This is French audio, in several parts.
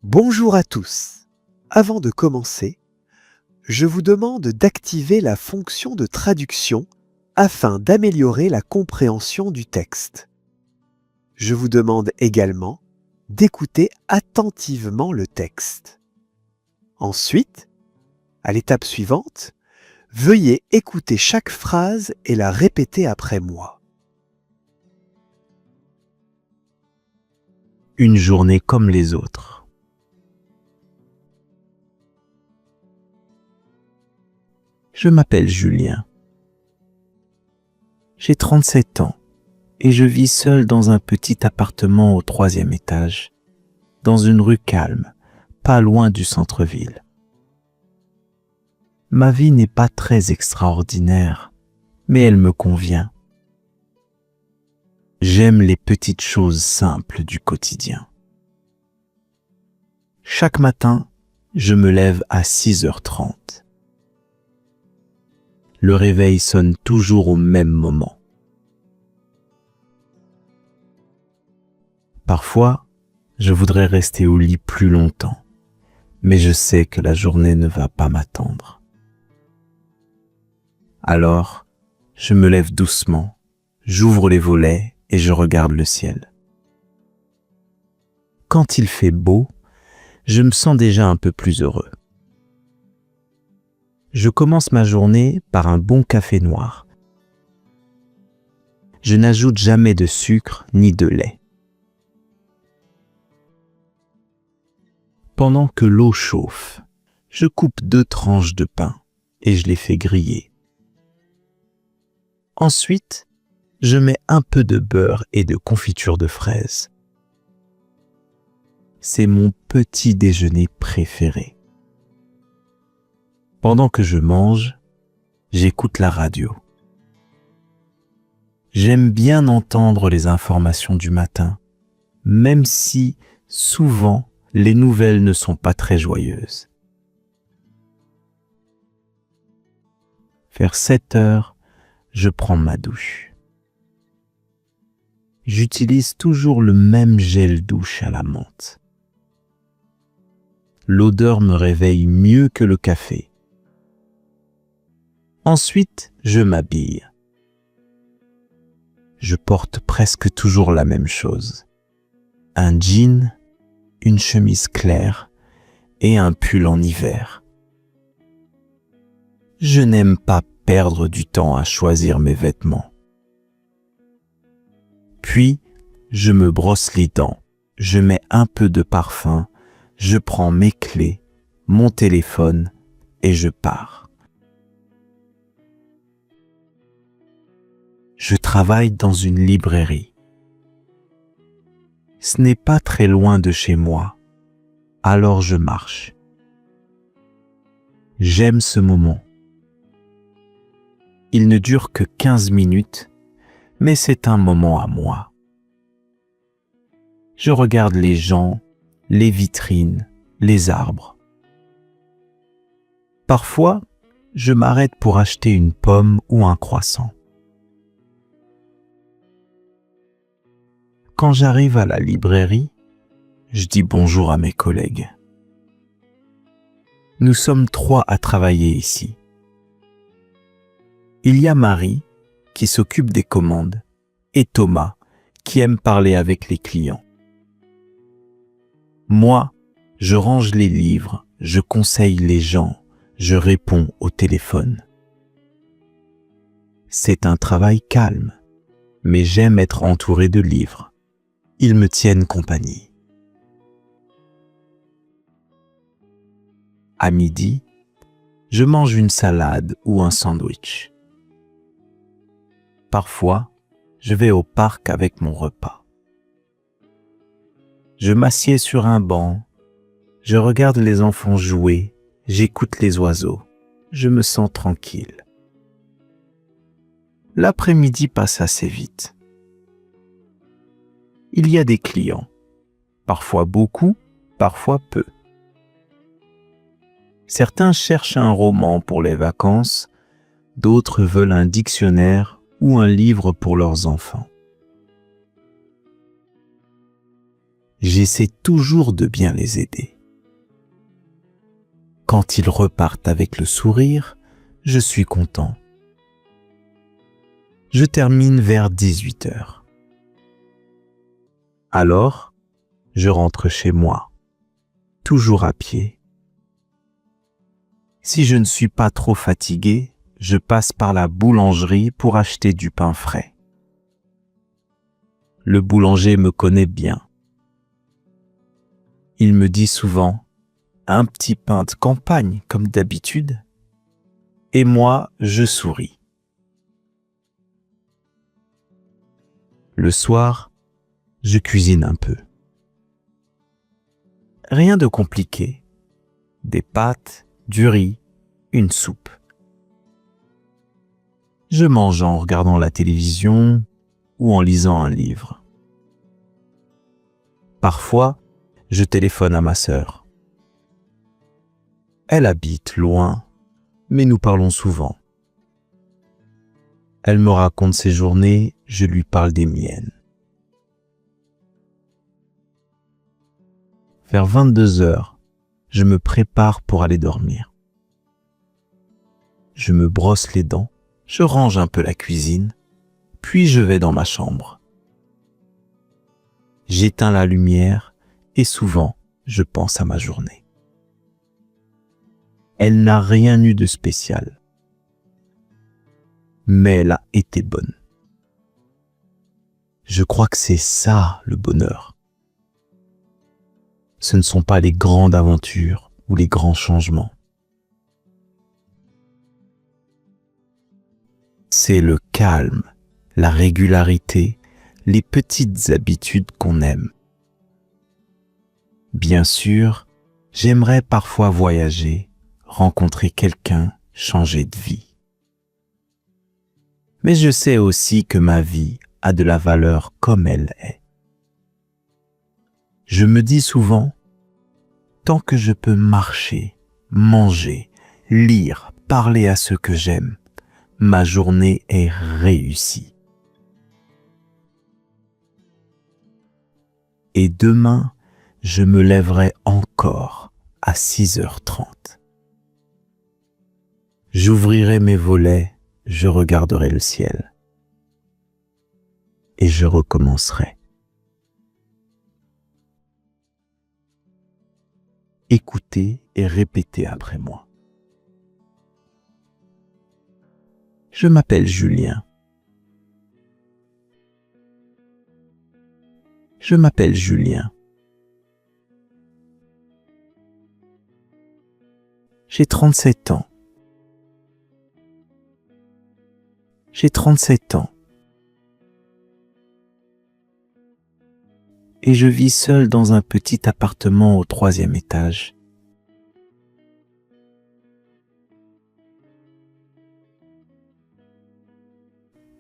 Bonjour à tous. Avant de commencer, je vous demande d'activer la fonction de traduction afin d'améliorer la compréhension du texte. Je vous demande également d'écouter attentivement le texte. Ensuite, à l'étape suivante, veuillez écouter chaque phrase et la répéter après moi. Une journée comme les autres. Je m'appelle Julien. J'ai 37 ans et je vis seul dans un petit appartement au 3e étage, dans une rue calme, pas loin du centre-ville. Ma vie n'est pas très extraordinaire, mais elle me convient. J'aime les petites choses simples du quotidien. Chaque matin, je me lève à 6h30. Le réveil sonne toujours au même moment. Parfois, je voudrais rester au lit plus longtemps, mais je sais que la journée ne va pas m'attendre. Alors, je me lève doucement, j'ouvre les volets et je regarde le ciel. Quand il fait beau, je me sens déjà un peu plus heureux. Je commence ma journée par un bon café noir. Je n'ajoute jamais de sucre ni de lait. Pendant que l'eau chauffe, je coupe 2 tranches de pain et je les fais griller. Ensuite, je mets un peu de beurre et de confiture de fraises. C'est mon petit déjeuner préféré. Pendant que je mange, j'écoute la radio. J'aime bien entendre les informations du matin, même si, souvent, les nouvelles ne sont pas très joyeuses. Vers 7h, je prends ma douche. J'utilise toujours le même gel douche à la menthe. L'odeur me réveille mieux que le café. Ensuite, je m'habille. Je porte presque toujours la même chose. Un jean, une chemise claire et un pull en hiver. Je n'aime pas perdre du temps à choisir mes vêtements. Puis, je me brosse les dents, je mets un peu de parfum, je prends mes clés, mon téléphone et je pars. Je travaille dans une librairie. Ce n'est pas très loin de chez moi, alors je marche. J'aime ce moment. Il ne dure que 15 minutes, mais c'est un moment à moi. Je regarde les gens, les vitrines, les arbres. Parfois, je m'arrête pour acheter une pomme ou un croissant. Quand j'arrive à la librairie, je dis bonjour à mes collègues. Nous sommes 3 à travailler ici. Il y a Marie, qui s'occupe des commandes, et Thomas, qui aime parler avec les clients. Moi, je range les livres, je conseille les gens, je réponds au téléphone. C'est un travail calme, mais j'aime être entouré de livres. Ils me tiennent compagnie. À midi, je mange une salade ou un sandwich. Parfois, je vais au parc avec mon repas. Je m'assieds sur un banc, je regarde les enfants jouer, j'écoute les oiseaux, je me sens tranquille. L'après-midi passe assez vite. Il y a des clients, parfois beaucoup, parfois peu. Certains cherchent un roman pour les vacances, d'autres veulent un dictionnaire ou un livre pour leurs enfants. J'essaie toujours de bien les aider. Quand ils repartent avec le sourire, je suis content. Je termine vers 18 heures. Alors, je rentre chez moi, toujours à pied. Si je ne suis pas trop fatigué, je passe par la boulangerie pour acheter du pain frais. Le boulanger me connaît bien. Il me dit souvent « un petit pain de campagne comme d'habitude » et moi, je souris. Le soir, je cuisine un peu. Rien de compliqué. Des pâtes, du riz, une soupe. Je mange en regardant la télévision ou en lisant un livre. Parfois, je téléphone à ma sœur. Elle habite loin, mais nous parlons souvent. Elle me raconte ses journées, je lui parle des miennes. Vers 22 heures, je me prépare pour aller dormir. Je me brosse les dents, je range un peu la cuisine, puis je vais dans ma chambre. J'éteins la lumière et souvent, je pense à ma journée. Elle n'a rien eu de spécial, mais elle a été bonne. Je crois que c'est ça le bonheur. Ce ne sont pas les grandes aventures ou les grands changements. C'est le calme, la régularité, les petites habitudes qu'on aime. Bien sûr, j'aimerais parfois voyager, rencontrer quelqu'un, changer de vie. Mais je sais aussi que ma vie a de la valeur comme elle est. Je me dis souvent, tant que je peux marcher, manger, lire, parler à ceux que j'aime, ma journée est réussie. Et demain, je me lèverai encore à 6h30. J'ouvrirai mes volets, je regarderai le ciel. Et je recommencerai. Écoutez et répétez après moi. Je m'appelle Julien. Je m'appelle Julien. J'ai 37 ans. J'ai 37 ans. Et je vis seul dans un petit appartement au 3e étage.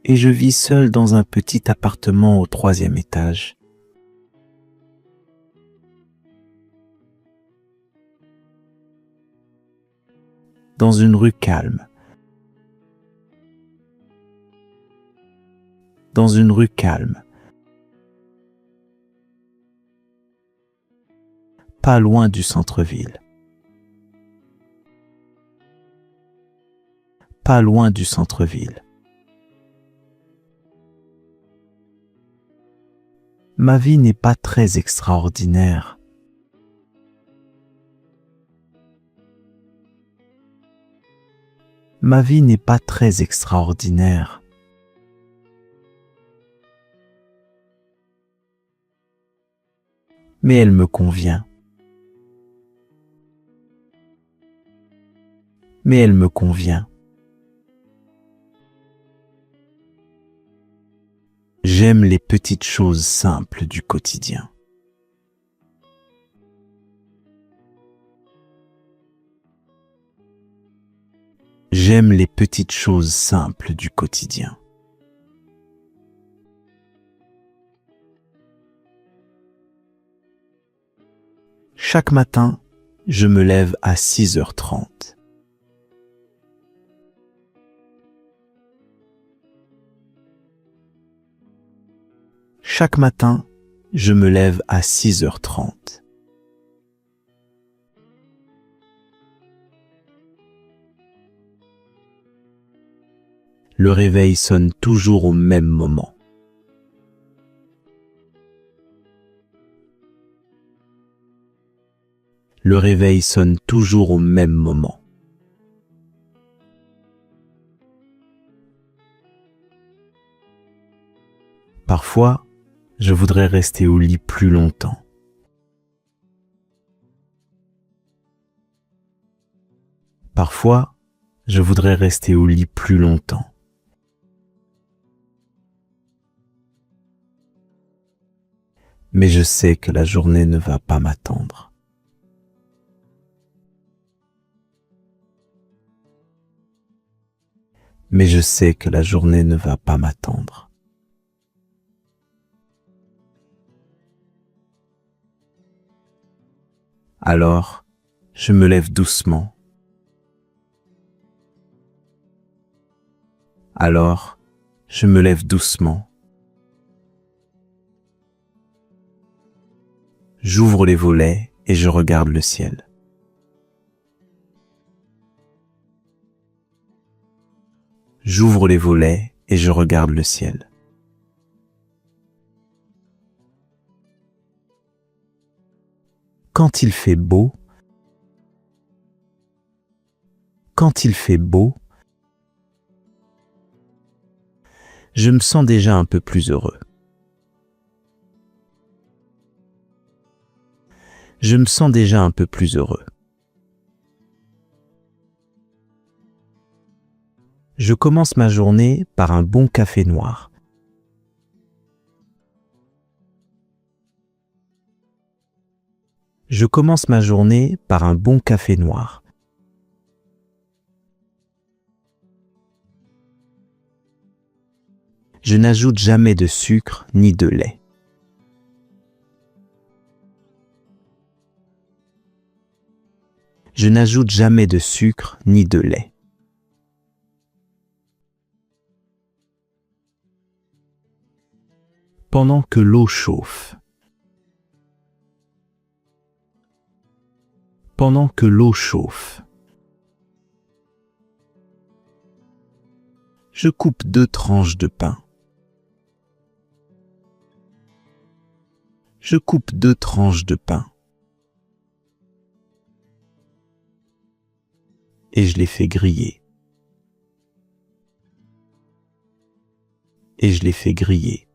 Et je vis seul dans un petit appartement au 3e étage. Dans une rue calme. Dans une rue calme. Pas loin du centre-ville. Pas loin du centre-ville. Ma vie n'est pas très extraordinaire. Ma vie n'est pas très extraordinaire. Mais elle me convient. Mais elle me convient. J'aime les petites choses simples du quotidien. J'aime les petites choses simples du quotidien. Chaque matin, je me lève à 6h30. Chaque matin, je me lève à 6h30. Le réveil sonne toujours au même moment. Le réveil sonne toujours au même moment. Parfois, je voudrais rester au lit plus longtemps. Parfois, je voudrais rester au lit plus longtemps. Mais je sais que la journée ne va pas m'attendre. Mais je sais que la journée ne va pas m'attendre. Alors, je me lève doucement. Alors, je me lève doucement. J'ouvre les volets et je regarde le ciel. J'ouvre les volets et je regarde le ciel. Quand il fait beau, je me sens déjà un peu plus heureux. Je me sens déjà un peu plus heureux. Je commence ma journée par un bon café noir. Je commence ma journée par un bon café noir. Je n'ajoute jamais de sucre ni de lait. Je n'ajoute jamais de sucre ni de lait. Pendant que l'eau chauffe. Pendant que l'eau chauffe. Je coupe 2 tranches de pain. Je coupe 2 tranches de pain. Et je les fais griller. Et je les fais griller.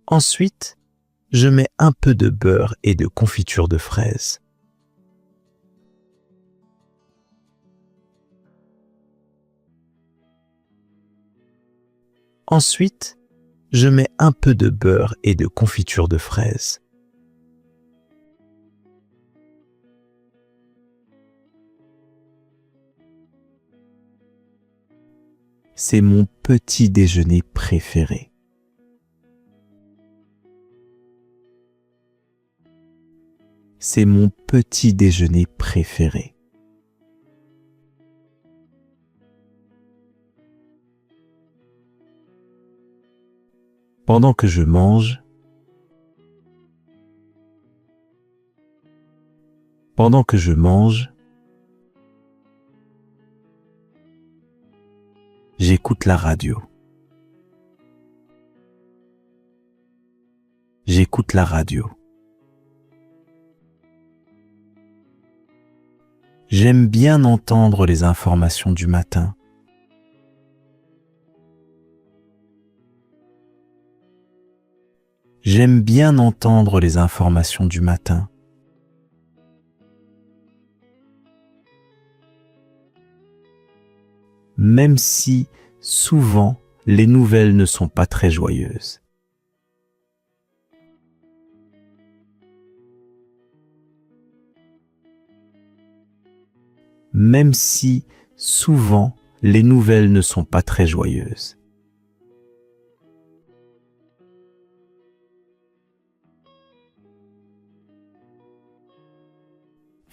Ensuite, je mets un peu de beurre et de confiture de fraises. Ensuite, je mets un peu de beurre et de confiture de fraises. C'est mon petit déjeuner préféré. C'est mon petit déjeuner préféré. Pendant que je mange, j'écoute la radio. J'écoute la radio. J'aime bien entendre les informations du matin. J'aime bien entendre les informations du matin. Même si, souvent, les nouvelles ne sont pas très joyeuses. Même si, souvent, les nouvelles ne sont pas très joyeuses.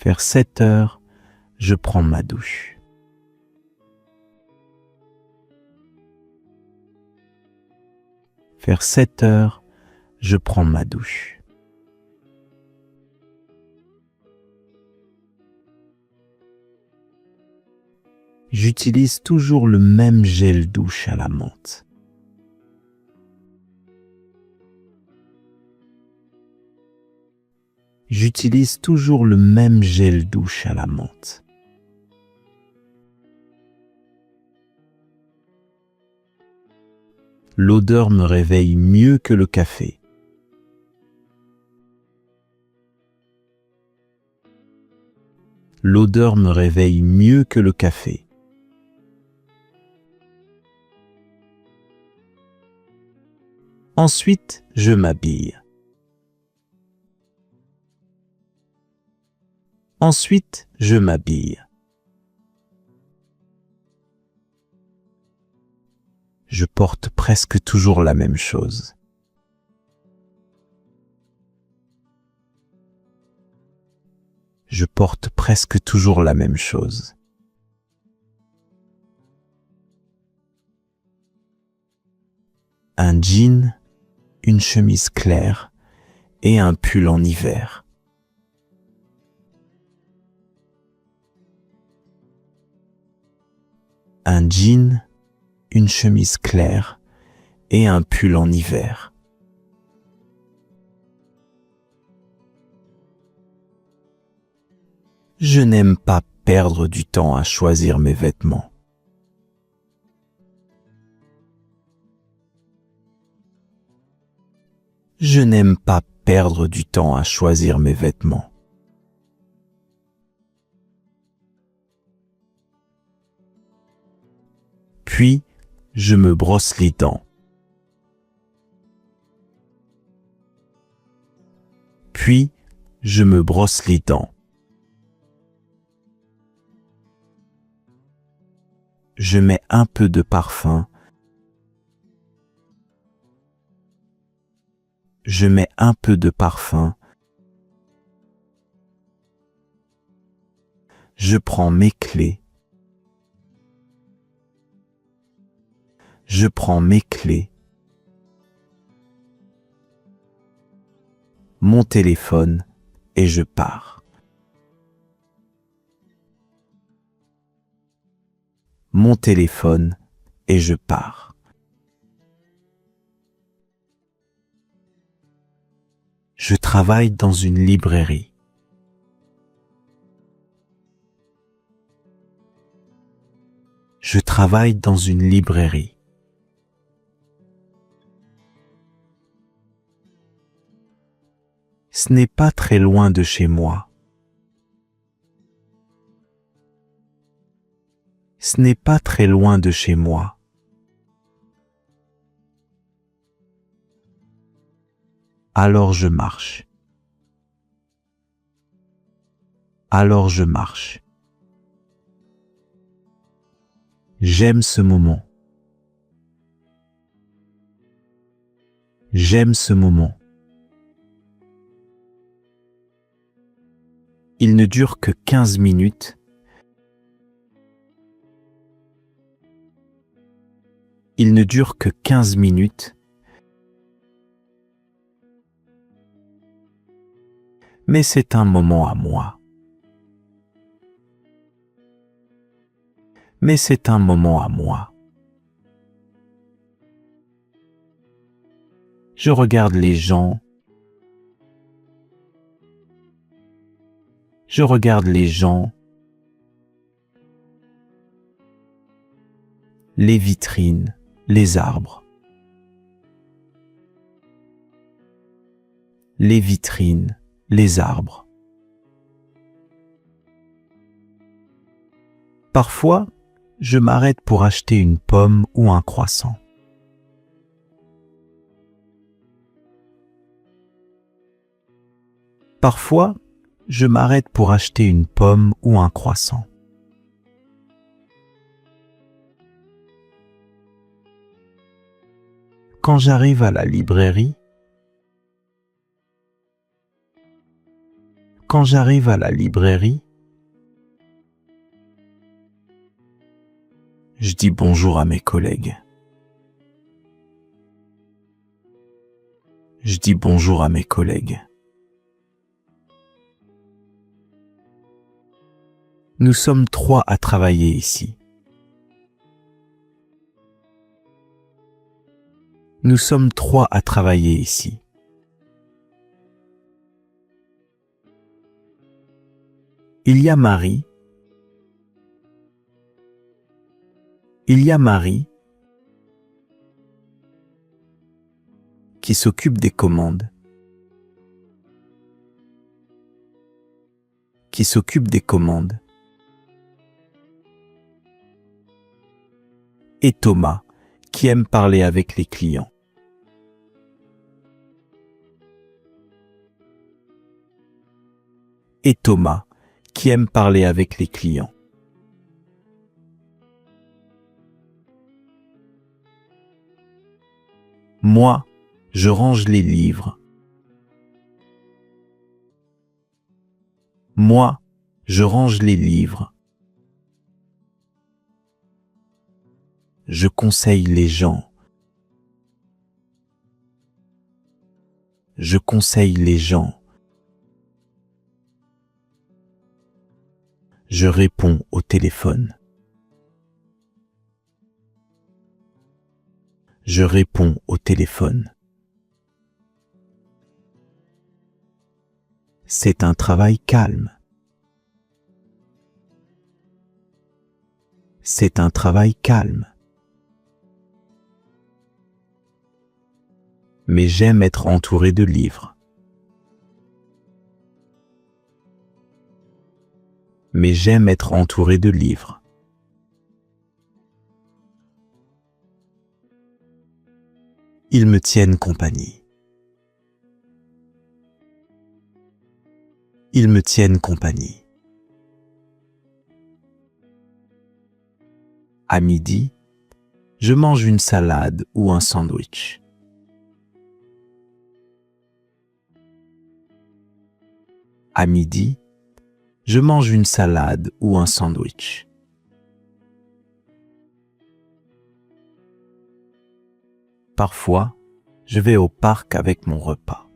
Vers 7 heures, je prends ma douche. Vers 7 heures, je prends ma douche. J'utilise toujours le même gel douche à la menthe. J'utilise toujours le même gel douche à la menthe. L'odeur me réveille mieux que le café. L'odeur me réveille mieux que le café. Ensuite, je m'habille. Ensuite, je m'habille. Je porte presque toujours la même chose. Je porte presque toujours la même chose. Un jean, une chemise claire et un pull en hiver. Un jean, une chemise claire et un pull en hiver. Je n'aime pas perdre du temps à choisir mes vêtements. Je n'aime pas perdre du temps à choisir mes vêtements. Puis, je me brosse les dents. Puis, je me brosse les dents. Je mets un peu de parfum. Je mets un peu de parfum. Je prends mes clés. Je prends mes clés. Mon téléphone et je pars. Mon téléphone et je pars. Je travaille dans une librairie. Je travaille dans une librairie. Ce n'est pas très loin de chez moi. Ce n'est pas très loin de chez moi. Alors je marche. Alors je marche. J'aime ce moment. J'aime ce moment. Il ne dure que 15 minutes. Il ne dure que 15 minutes. Mais c'est un moment à moi. Mais c'est un moment à moi. Je regarde les gens. Je regarde les gens. Les vitrines, les arbres. Les vitrines, les arbres. Parfois, je m'arrête pour acheter une pomme ou un croissant. Parfois, je m'arrête pour acheter une pomme ou un croissant. Quand j'arrive à la librairie, quand j'arrive à la librairie, je dis bonjour à mes collègues. Je dis bonjour à mes collègues. Nous sommes 3 à travailler ici. Nous sommes 3 à travailler ici. Il y a Marie. Il y a Marie qui s'occupe des commandes. Qui s'occupe des commandes. Et Thomas, qui aime parler avec les clients. Et Thomas, qui aime parler avec les clients. Moi, je range les livres. Moi, je range les livres. Je conseille les gens. Je conseille les gens. Je réponds au téléphone. Je réponds au téléphone. C'est un travail calme. C'est un travail calme. Mais j'aime être entouré de livres. Mais j'aime être entouré de livres. Ils me tiennent compagnie. Ils me tiennent compagnie. À midi, je mange une salade ou un sandwich. À midi, je mange une salade ou un sandwich. Parfois, je vais au parc avec mon repas.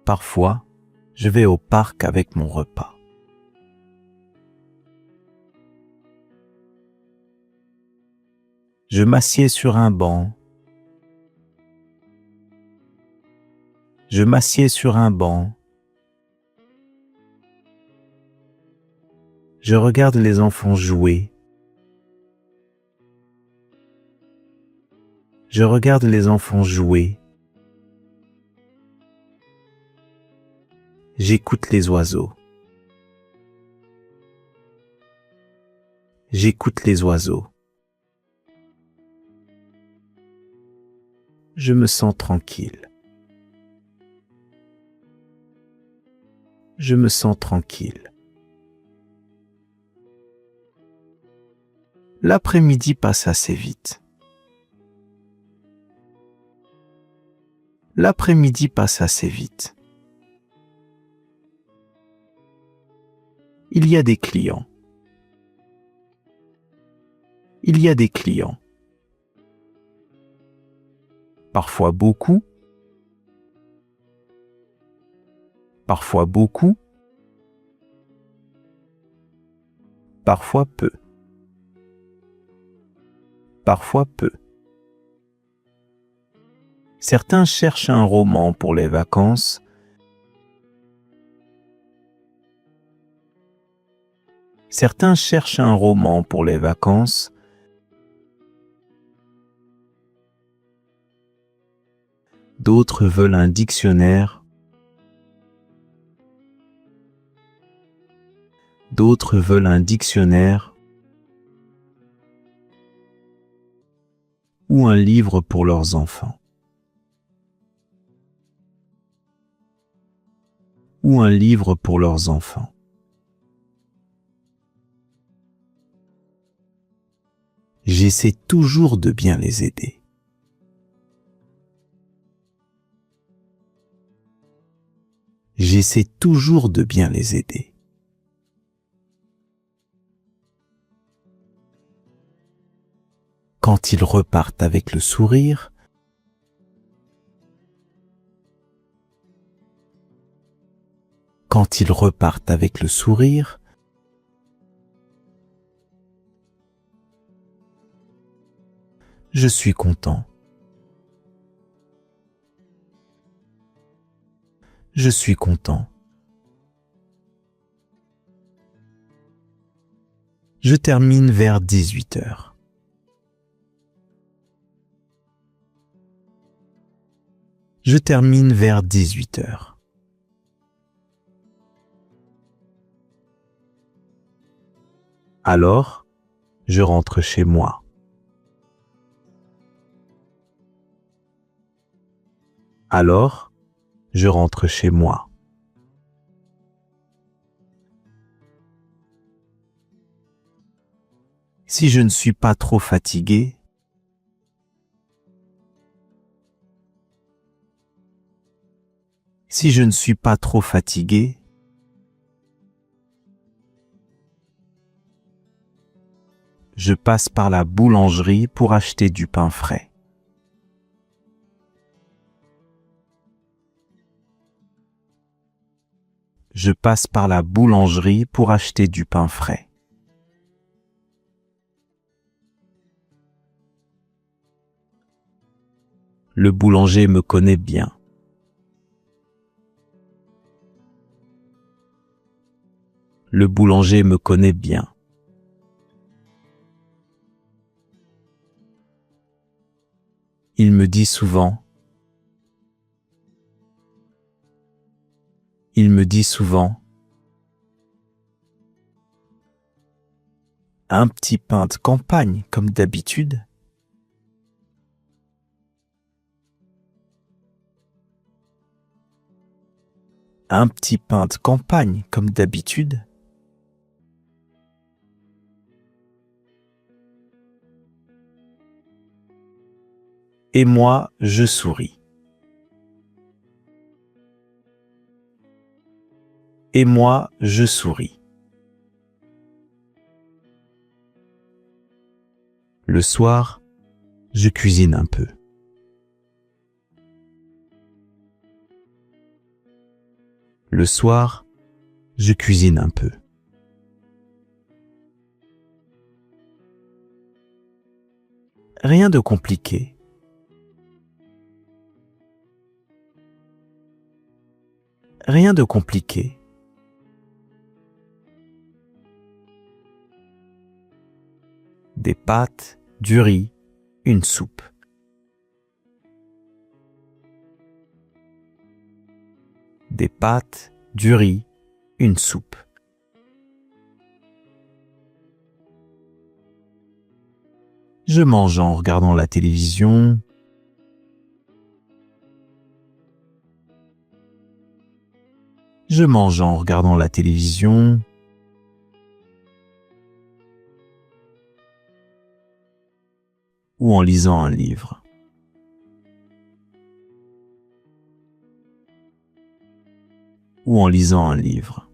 Parfois, je vais au parc avec mon repas. Je m'assieds sur un banc. Je m'assieds sur un banc. Je regarde les enfants jouer. Je regarde les enfants jouer. J'écoute les oiseaux. J'écoute les oiseaux. Je me sens tranquille. Je me sens tranquille. L'après-midi passe assez vite. L'après-midi passe assez vite. Il y a des clients. Il y a des clients. Parfois beaucoup. Parfois beaucoup. Parfois peu. Parfois peu. Certains cherchent un roman pour les vacances. Certains cherchent un roman pour les vacances. D'autres veulent un dictionnaire. D'autres veulent un dictionnaire ou un livre pour leurs enfants. Ou un livre pour leurs enfants. J'essaie toujours de bien les aider. J'essaie toujours de bien les aider. Quand ils repartent avec le sourire, quand ils repartent avec le sourire, Je suis content. Je suis content. Je termine vers 18h. Je termine vers 18h. Alors, je rentre chez moi. Alors, je rentre chez moi. Si je ne suis pas trop fatigué, si je ne suis pas trop fatigué, je passe par la boulangerie pour acheter du pain frais. Je passe par la boulangerie pour acheter du pain frais. Le boulanger me connaît bien. Le boulanger me connaît bien. Il me dit souvent, il me dit souvent, un petit pain de campagne comme d'habitude. Un petit pain de campagne comme d'habitude. Et moi, je souris. Et moi, je souris. Le soir, je cuisine un peu. Le soir, je cuisine un peu. Rien de compliqué. Rien de compliqué. Des pâtes, du riz, une soupe. Des pâtes, du riz, une soupe. Je mange en regardant la télévision. Je mange en regardant la télévision. Ou en lisant un livre. Ou en lisant un livre.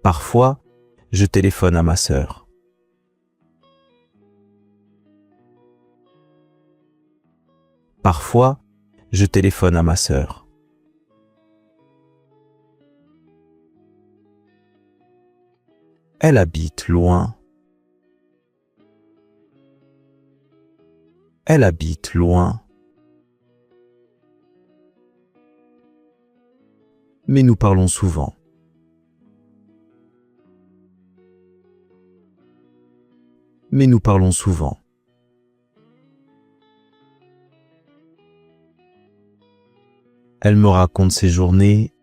Parfois, je téléphone à ma sœur. Parfois, je téléphone à ma sœur. Elle habite loin. Elle habite loin. Mais nous parlons souvent. Mais nous parlons souvent. Elle me raconte ses journées.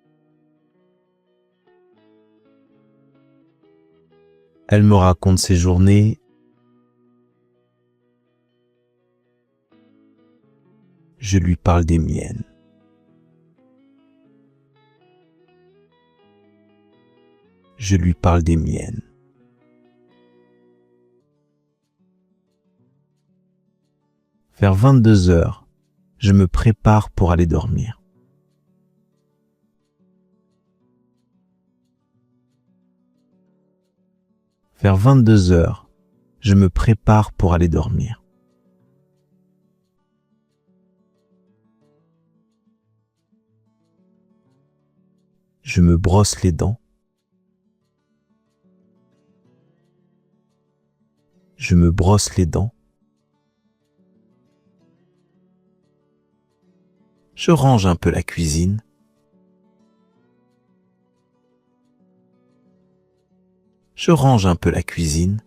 Elle me raconte ses journées. Je lui parle des miennes. Je lui parle des miennes. Vers 22h, je me prépare pour aller dormir. Vers 22h, je me prépare pour aller dormir. Je me brosse les dents. je me brosse les dents. Je range un peu la cuisine. Je range un peu la cuisine.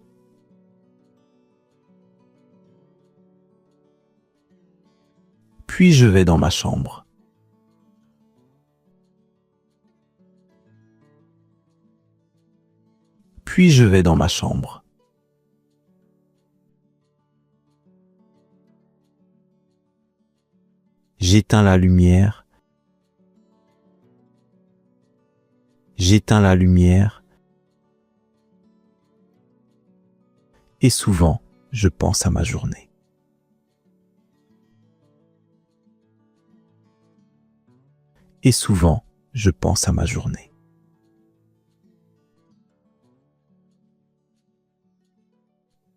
Puis je vais dans ma chambre. Puis je vais dans ma chambre. J'éteins la lumière. J'éteins la lumière. Et souvent, je pense à ma journée. Et souvent, je pense à ma journée.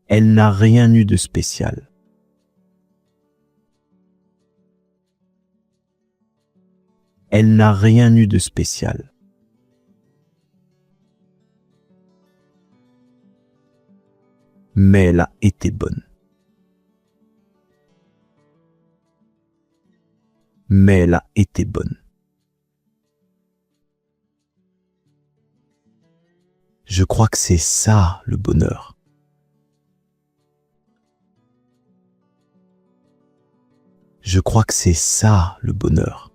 Elle n'a rien eu de spécial. Elle n'a rien eu de spécial. Mais elle a été bonne. Mais elle a été bonne. Je crois que c'est ça le bonheur. Je crois que c'est ça le bonheur.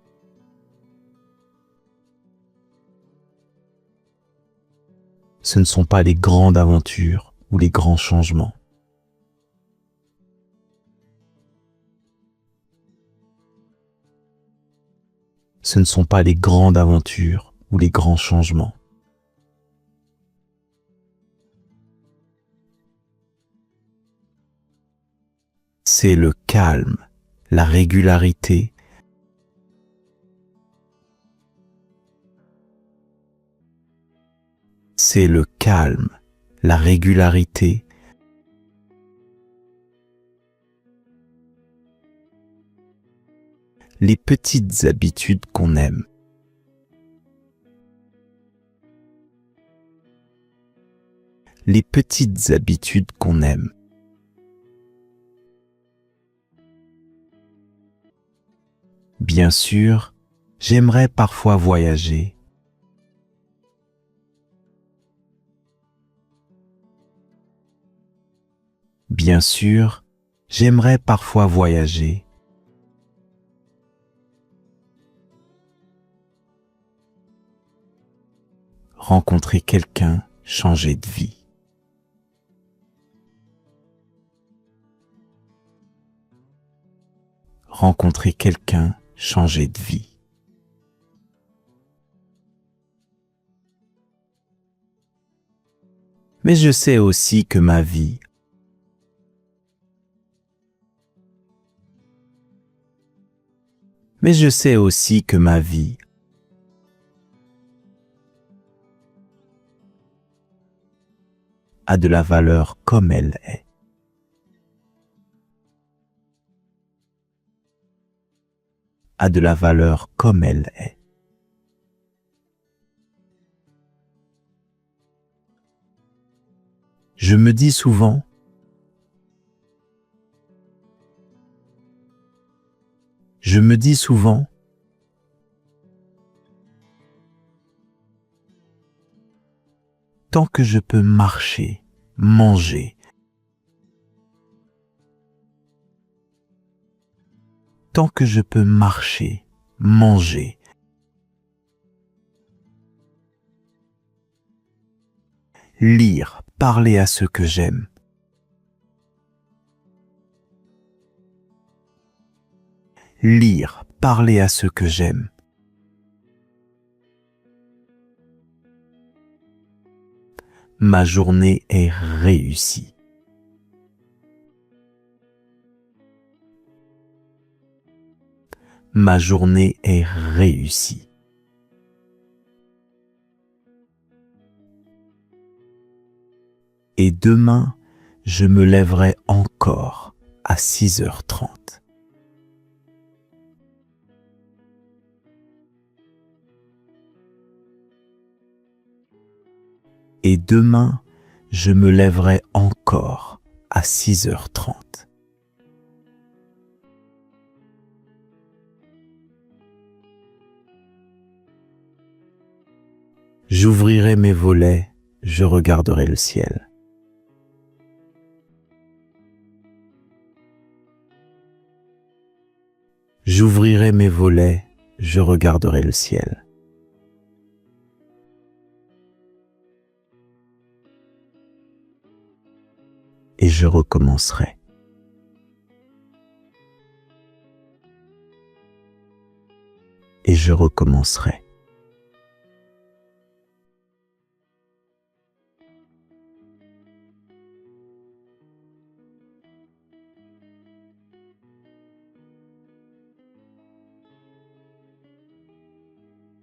Ce ne sont pas les grandes aventures ou les grands changements. Ce ne sont pas les grandes aventures ou les grands changements. C'est le calme, la régularité. C'est le calme, la régularité. Les petites habitudes qu'on aime. Les petites habitudes qu'on aime. Bien sûr, j'aimerais parfois voyager. Bien sûr, j'aimerais parfois voyager. Rencontrer quelqu'un, changer de vie. Rencontrer quelqu'un, changer de vie. Mais je sais aussi que ma vie Mais je sais aussi que ma vie a de la valeur comme elle est. A de la valeur comme elle est. Je me dis souvent, tant que je peux marcher, manger, tant que je peux marcher, manger, lire, parler à ceux que j'aime, lire, parler à ceux que j'aime, ma journée est réussie. Ma journée est réussie. Et demain, je me lèverai encore à 6h30. Et demain, je me lèverai encore à à 6h30. J'ouvrirai mes volets, je regarderai le ciel. J'ouvrirai mes volets, je regarderai le ciel. Et je recommencerai. Et je recommencerai.